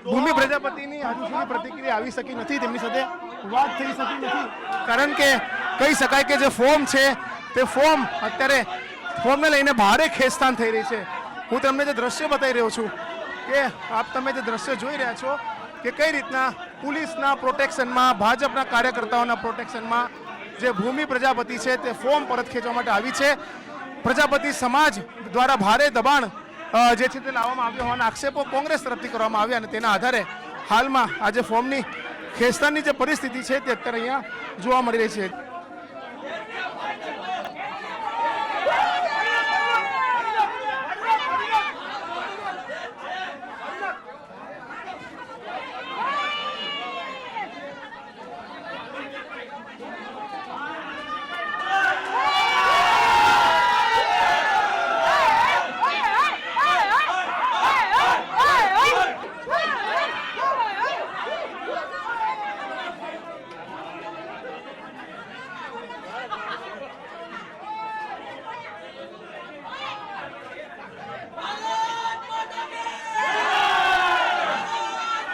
ભૂમિ પ્રજાપતિની હજુ સુધી પ્રતિક્રિયા આવી શકી નથી, તેમની સાથે વાત થઈ શકી નથી, કારણ કે કહી શકાય કે જે ફોર્મ છે તે ફોર્મ અત્યારે ફોર્મને લઈને ભારે ખેંચતાણ થઈ રહી છે। હું તમને જે દ્રશ્ય બતાવી રહ્યો છું કે તમે જે દ્રશ્ય જોઈ રહ્યા છો કે કઈ રીતના પોલીસના પ્રોટેક્શનમાં, ભાજપના કાર્યકર્તાઓના પ્રોટેક્શનમાં જે ભૂમિ પ્રજાપતિ છે તે ફોર્મ પરત ખેંચવા માટે આવી છે। પ્રજાપતિ સમાજ દ્વારા ભારે દબાણ જે છે તે લાવવામાં આવ્યો હોવાના આક્ષેપો કોંગ્રેસ તરફથી કરવામાં આવ્યા અને તેના આધારે હાલમાં આજે ફોર્મની ખેંચતાણની જે પરિસ્થિતિ છે તે અત્યારે અહીંયા જોવા મળી રહી છે।